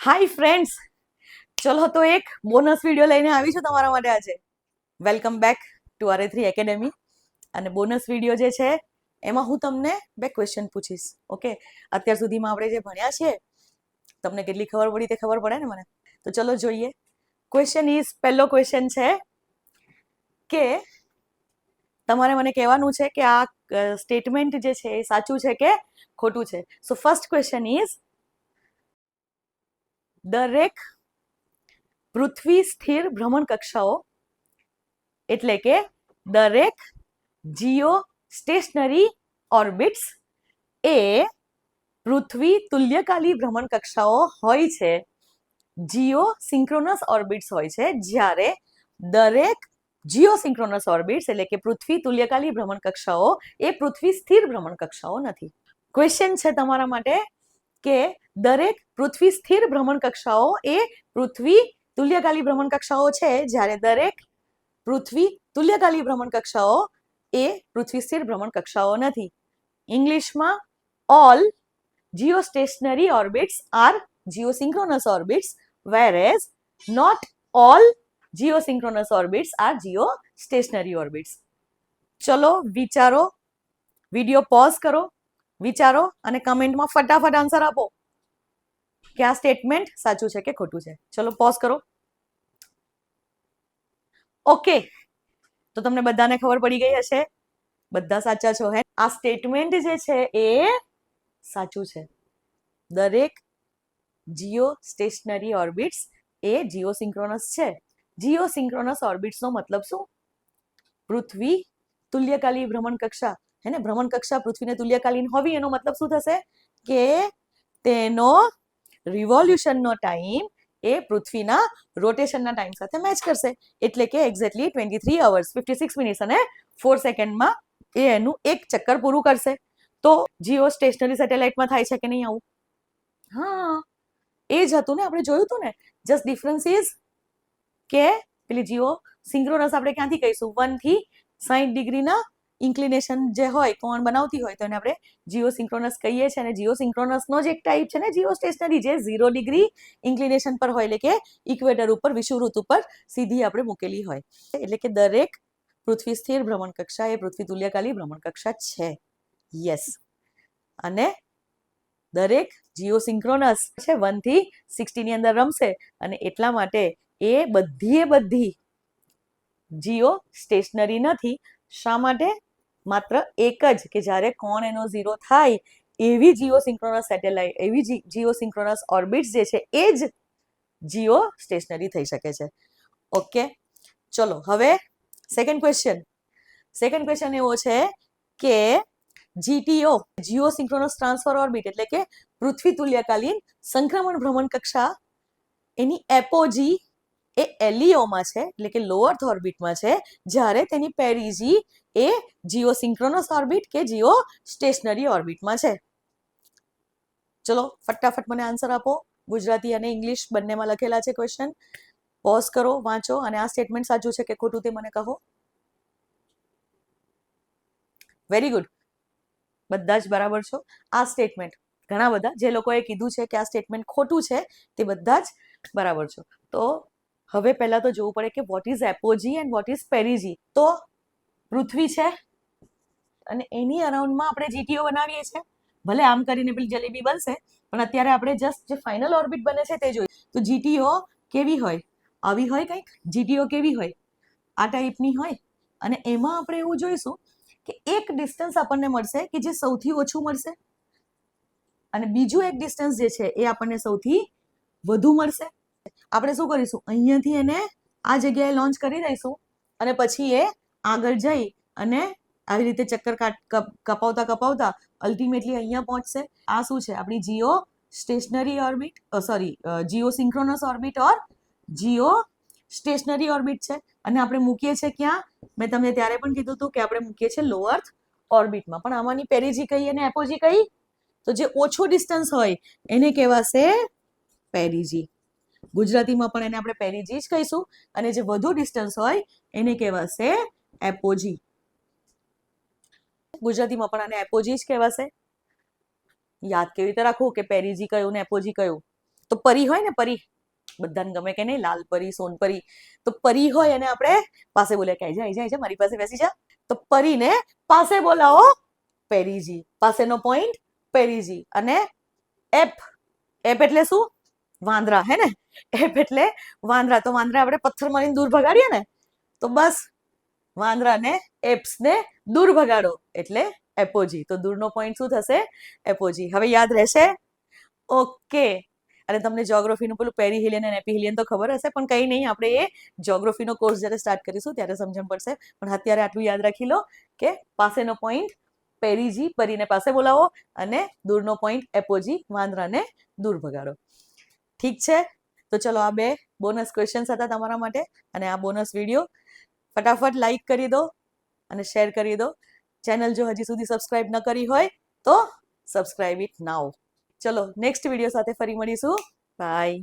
Hi friends, ચલો તો એક બોનસ વિડીયો લઈને આવી છું તમારા માટે આજે. Welcome back to RA3 academy. અને બોનસ વિડીયો જે છે એમાં હું તમને બે ક્વેશ્ચન પૂછીશ. ઓકે, અત્યાર સુધીમાં આપણે જે ભણ્યા છીએ તમને કેટલી ખબર પડી તે ખબર પડે ને મને. તો ચલો જોઈએ. ક્વેશ્ચન ઇઝ, પહેલો ક્વેશ્ચન છે કે તમારે મને કહેવાનું છે કે આ સ્ટેટમેન્ટ જે છે એ સાચું છે કે ખોટું છે. સો ફર્સ્ટ ક્વેશ્ચન ઇઝ, દરેક પૃથ્વી સ્થિર ભ્રમણ કક્ષાઓ એટલે કે દરેક જીઓ સ્ટેશનરી ઓર્બિટ્સ એ પૃથ્વી તુલ્યકાલી ભ્રમણ કક્ષાઓ હોય છે. જીઓ સિંક્રોનસ ઓર્બિટ્સ હોય છે, જ્યારે દરેક જીઓ સિંક્રોનસ ઓર્બિટ્સ એટલે કે પૃથ્વી તુલ્યકાલી ભ્રમણ કક્ષાઓ એ પૃથ્વી સ્થિર ભ્રમણ કક્ષાઓ નથી. ક્વેશ્ચન છે તમારા માટે કે દરેક પૃથ્વી સ્થિર ભ્રમણ કક્ષાઓ એ પૃથ્વી તુલ્યકાલી ભ્રમણ કક્ષાઓ છે, જ્યારે દરેક પૃથ્વી તુલ્યકાલી ભ્રમણ કક્ષાઓ એ પૃથ્વી સ્થિર ભ્રમણ કક્ષાઓ નથી. ઇંગ્લિશમાં all geostationary orbits are geosynchronous orbits, whereas not all geosynchronous orbits are geostationary orbits. ચલો વિચારો, વિડિયો પોઝ કરો, વિચારો અને કમેન્ટમાં ફટાફટ આન્સર આપો કે આ સ્ટેટમેન્ટ સાચું છે કે ખોટું છે. ચલો પોઝ કરો. ઓકે, તો તમને બધાને ખબર પડી ગઈ હશે, બધા સાચા છો હે. આ સ્ટેટમેન્ટ જે છે એ સાચું છે. દરેક જીઓ સ્ટેશનરી ઓર્બિટ્સ એ જીઓસિંક્રોનસ છે. જીઓસિંક્રોનસ ઓર્બિટ્સનો મતલબ શું? પૃથ્વી તુલ્યકાલી ભ્રમણ કક્ષા, હે ને, ભ્રમણ કક્ષા પૃથ્વીને તુલ્યકાલીન હોવી, એનો મતલબ શું થશે કે તેનો રિવોલ્યુશનનો ટાઈમ એ પૃથ્વીના રોટેશનના ટાઈમ સાથે મેચ કરશે. એટલે કે એક્ઝેક્ટલી 23 hours 56 મિનિટ્સ અને 4 સેકન્ડમાં એ એનું એક ચક્કર પૂરું કરશે. તો જીઓ સ્ટેશનરી સેટેલાઇટમાં થાય છે કે નહીં આવું? હા, એ જ હતું ને, આપણે જોયું હતું ને. જસ્ટ ડિફરન્સ ઇઝ કે પેલી જીઓ સિંક્રોનસ આપણે ક્યાંથી કહીશું? 1 થી 60 ડિગ્રીના ઇન્ક્લિનેશન જે હોય, કોણ બનાવતી હોય, તો એને આપણે જીઓ સિંક્રોનસ કહીએ છીએ. અને જીઓ સિંક્રોનસનો જ એક ટાઈપ છે ને જીઓ સ્ટેશનરી, જે 0 ડિગ્રી ઇન્ક્લિનેશન પર હોય, એટલે કે ઇક્વેટર ઉપર, વિષુવવૃત્ત ઉપર સીધી આપણે મૂકેલી હોય. એટલે કે દરેક પૃથ્વી સ્થિર ભ્રમણ કક્ષા એ પૃથ્વી તુલ્યકાલી ભ્રમણ કક્ષા છે. યસ. અને દરેક જીઓ સિંક્રોનસ છે 1 થી 60 ની અંદર રમશે, અને એટલા માટે એ બધી જીઓ સ્ટેશનરી નથી. શા માટે? માત્ર એક જ, કે જ્યારે કોણ એનો 0 થાય એવી જીઓ સિંક્રોનસ સેટેલાઇટ, એવી જીઓ સિંક્રોનસ ઓર્બિટ્સ જે છે એ જ જીઓ સ્ટેશનરી થઈ શકે છે. ઓકે, ચલો હવે સેકન્ડ ક્વેશ્ચન એવો છે કે જીટીઓ જીઓ સિંક્રોનસ ટ્રાન્સફર ઓર્બિટ એટલે કે પૃથ્વી તુલ્યકાલીન સંક્રમણ ભ્રમણ કક્ષા, એની એપોજી એ એલિયોમાં છે, એટલે કે લો અર્થ ઓર્બિટમાં છે, જ્યારે તેની પેરીજી એ જીઓ સિંક્રોનસ ઓર્બિટ કે જીઓ સ્ટેશનરી ઓર્બિટમાં છે. ચલો ફટાફટ મને આન્સર આપો. ગુજરાતી અને ઇંગ્લિશ બંનેમાં લખેલા છે ક્વેશ્ચન. પોઝ કરો, વાંચો અને આ સ્ટેટમેન્ટ સાચું છે કે ખોટું તે મને કહો. વેરી ગુડ, બધા જ બરાબર છો. આ સ્ટેટમેન્ટ ઘણા બધા જે લોકોએ કીધું છે કે આ સ્ટેટમેન્ટ ખોટું છે તે બધા જ બરાબર છો. તો હવે પહેલા તો જોવું પડે કે what is apogee and what is perigee. તો પૃથ્વી છે અને એની અરાઉન્ડમાં આપણે જીટીઓ બનાવીએ છીએ. ભલે આમ કરીને પેલી જલેબી બનશે, પણ અત્યારે આપણે જસ્ટ જે ફાઇનલ ઓર્બિટ બને છે તે જોઈએ. તો જીટીઓ કેવી હોય? આવી હોય કંઈક. જીટીઓ કેવી હોય? આ ટાઈપની હોય. અને એમાં આપણે એવું જોઈશું કે એક ડિસ્ટન્સ આપણને મળશે કે જે સૌથી ઓછું મળશે, અને બીજું એક ડિસ્ટન્સ જે છે એ આપણને સૌથી વધુ મળશે. આપણે શું કરીશું? અહીંયાથી એને આ જગ્યાએ લોન્ચ કરી દઈશું, અને પછી એ આગળ જઈ અને આવી રીતે ચક્કર કપાવતા અલ્ટિમેટલી અહીંયા પહોંચશે. આ શું છે? આપણી geostationary orbit, geosynchronous orbit or geostationary orbit છે. અને આપણે મૂકીએ છીએ ક્યાં? મેં તમને ત્યારે પણ કીધું હતું કે આપણે મૂકીએ છીએ લો અર્થ ઓર્બિટમાં. પણ આમાંની પેરીજી કઈ અને એપોજી કઈ? તો જે ઓછો ડિસ્ટન્સ હોય એને કહેવાશે પેરીજી. ગુજરાતીમાં પણ એને આપણે પેરીજી જ કહીશું, અને જે વધુ ડિસ્ટન્સ હોય એને કહેવાશે એપોજી. ગુજરાતીમાં પણ આને એપોજી જ કહેવાશે. યાદ કેવી રીતે રાખવું કે પેરીજી કયું ને એપોજી કયું? તો પરી હોય ને, પરી બધાને ગમે કે નહીં, લાલ પરી, સોનપરી. તો પરી હોય અને આપણે પાસે બોલ્યા કે આઈ જા મારી પાસે બેસી જા. તો પરીને પાસે બોલાવો પેરીજી. પાસેનો પોઈન્ટ પેરીજી. અને એપ, એપ એટલે શું? વાંદરા, હે ને? એપ એટલે વાંદરા. તો વાંદરા આપણે પથ્થર મારીને દૂર ભગાડીએ ને, તો બસ વાંદરાને, એપ્સને દૂર ભગાડો એટલે એપોજી. તો દૂરનો પોઈન્ટ શું થશે? એપોજી. હવે યાદ રહેશે? ઓકે. અને તમને જ્યોગ્રાફીનું પેલું પેરીહિલિયન અને એપીહિલિયન તો ખબર હશે, પણ કંઈ નહીં, આપણે એ જ્યોગ્રાફીનો કોર્સ જ્યારે સ્ટાર્ટ કરીશું ત્યારે સમજણ પડશે. પણ અત્યારે આટલું યાદ રાખી લો કે પાસેનો પોઈન્ટ પેરીજી, પરીને પાસે બોલાવો, અને દૂરનો પોઈન્ટ એપોજી, વાંદરાને દૂર ભગાડો. ઠીક છે? તો ચલો, આ 2 બોનસ ક્વેશ્ચન્સ હતા તમારા માટે. અને આ બોનસ વિડીયો ફટાફટ લાઈક કરી દો અને શેર કરી દો. ચેનલ જો હજી સુધી સબસ્ક્રાઇબ ન કરી હોય તો સબસ્ક્રાઇબ ઇટ નાઉ. ચલો, નેક્સ્ટ વિડીયો સાથે ફરી મળીશું. બાય.